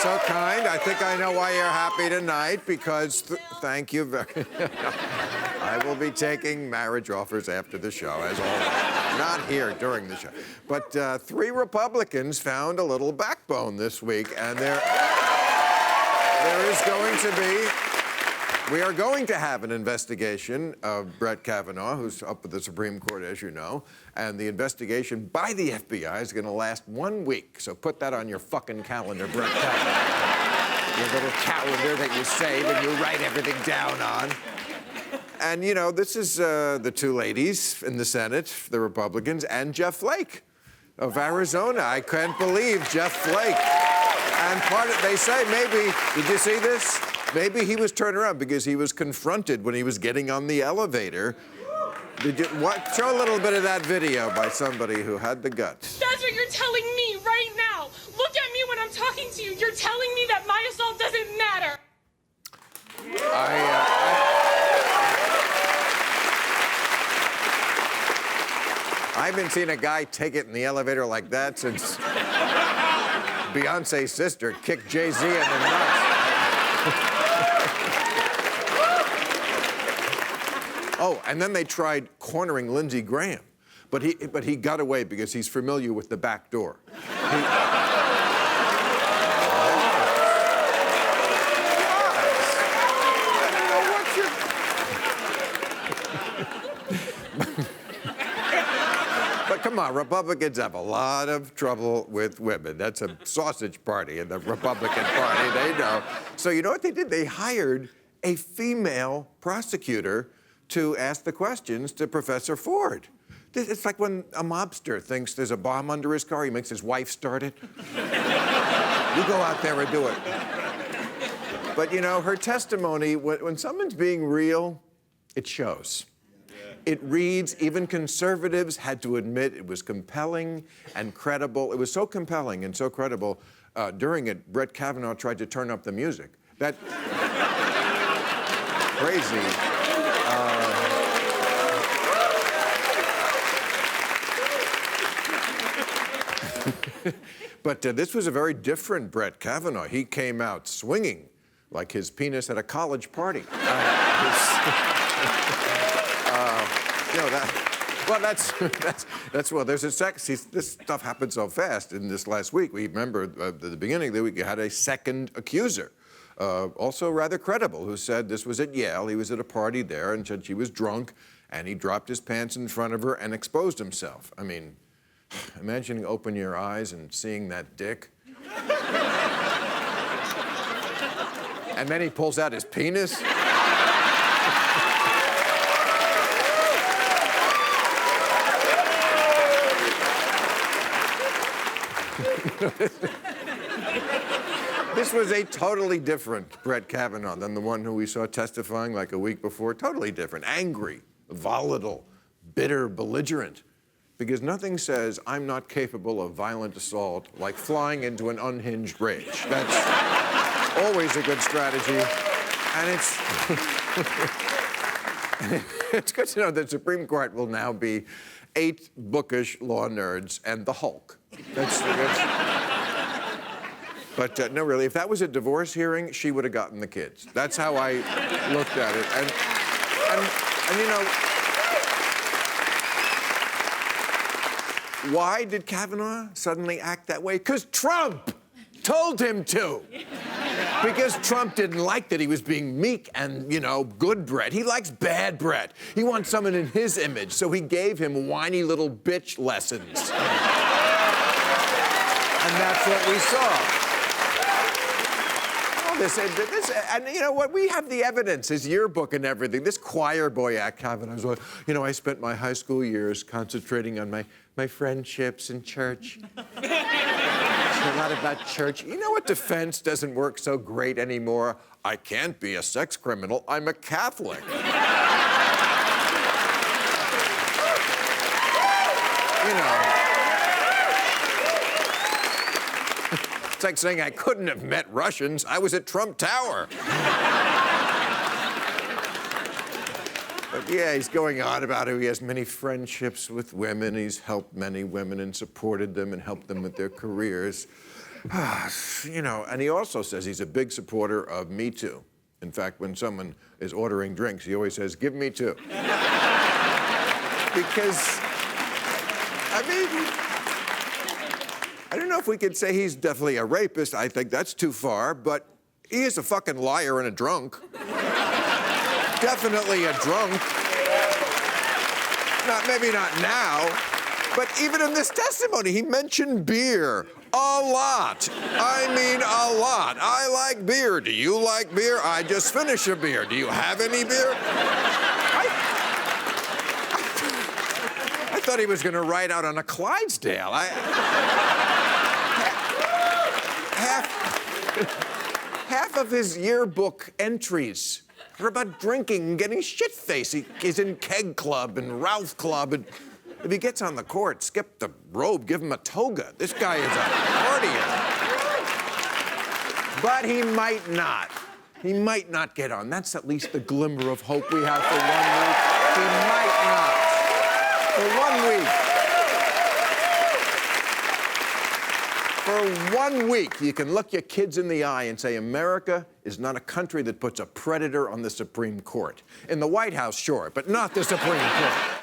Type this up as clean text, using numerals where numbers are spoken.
so kind. I think I know why you're happy tonight, because thank you very I will be taking marriage offers after the show, as always. Not here during the show. But 3 Republicans found a little backbone this week, and there is going to be... We are going to have an investigation of Brett Kavanaugh, who's up at the Supreme Court, as you know, and the investigation by the FBI is going to last 1 week. So put that on your fucking calendar, Brett Kavanaugh. Your little calendar that you save and you write everything down on. And, you know, this is the 2 ladies in the Senate, the Republicans, and Jeff Flake of Arizona. I can't believe Jeff Flake. And they say maybe, did you see this? Maybe he was turned around because he was confronted when he was getting on the elevator. Show a little bit of that video by somebody who had the guts. That's what you're telling me right now. Look at me when I'm talking to you. You're telling me that my assault doesn't matter. I haven't seen a guy take it in the elevator like that since Beyonce's sister kicked Jay-Z in the nuts. Oh, and then they tried cornering Lindsey Graham, but he got away because he's familiar with the back door. But come on, Republicans have a lot of trouble with women. That's a sausage party in the Republican Party, they know. So you know what they did? They hired a female prosecutor to ask the questions to Professor Ford. It's like when a mobster thinks there's a bomb under his car, he makes his wife start it. You go out there and do it. But, you know, her testimony, when someone's being real, it shows. It reads, even conservatives had to admit it was compelling and credible. It was so compelling and so credible, during it, Brett Kavanaugh tried to turn up the music. That... crazy. But this was a very different Brett Kavanaugh. He came out swinging like his penis at a college party. There's a this stuff happened so fast in this last week. We remember at the beginning of the week, you had a second accuser, also rather credible, who said this was at Yale. He was at a party there and said she was drunk, and he dropped his pants in front of her and exposed himself. I mean, imagine open your eyes and seeing that dick. And then he pulls out his penis. This was a totally different Brett Kavanaugh than the one who we saw testifying like a week before. Totally different. Angry, volatile, bitter, belligerent. Because nothing says I'm not capable of violent assault like flying into an unhinged rage. That's always a good strategy. And it's good to know that the Supreme Court will now be 8 bookish law nerds and the Hulk. But no, really, if that was a divorce hearing, she would have gotten the kids. That's how I looked at it. And you know, why did Kavanaugh suddenly act that way? Because Trump told him to. Because Trump didn't like that he was being meek and, you know, good Brett. He likes bad Brett. He wants someone in his image, so he gave him whiny little bitch lessons. And that's what we saw. And you know what? We have the evidence, his yearbook and everything. This choir boy act, Kavanaugh's like, you know, I spent my high school years concentrating on my friendships in church. A lot about church. You know what defense doesn't work so great anymore? I can't be a sex criminal. I'm a Catholic. You know. It's like saying I couldn't have met Russians. I was at Trump Tower. But yeah, he's going on about how he has many friendships with women. He's helped many women and supported them and helped them with their careers. You know, and he also says he's a big supporter of Me Too. In fact, when someone is ordering drinks, he always says, "Give me two." Because, I mean, I don't know if we could say he's definitely a rapist. I think that's too far, but he is a fucking liar and a drunk. Definitely a drunk. Maybe not now, but even in this testimony, he mentioned beer a lot. I mean, a lot. I like beer. Do you like beer? I just finished a beer. Do you have any beer? I thought he was going to ride out on a Clydesdale. Half of his yearbook entries are about drinking and getting shit-faced. He's in Keg Club and Ralph Club, and if he gets on the court, skip the robe, give him a toga. This guy is a partier. But he might not. He might not get on. That's at least the glimmer of hope we have for 1 week. He might not. For 1 week. For 1 week, you can look your kids in the eye and say, America is not a country that puts a predator on the Supreme Court. In the White House, sure, but not the Supreme Court.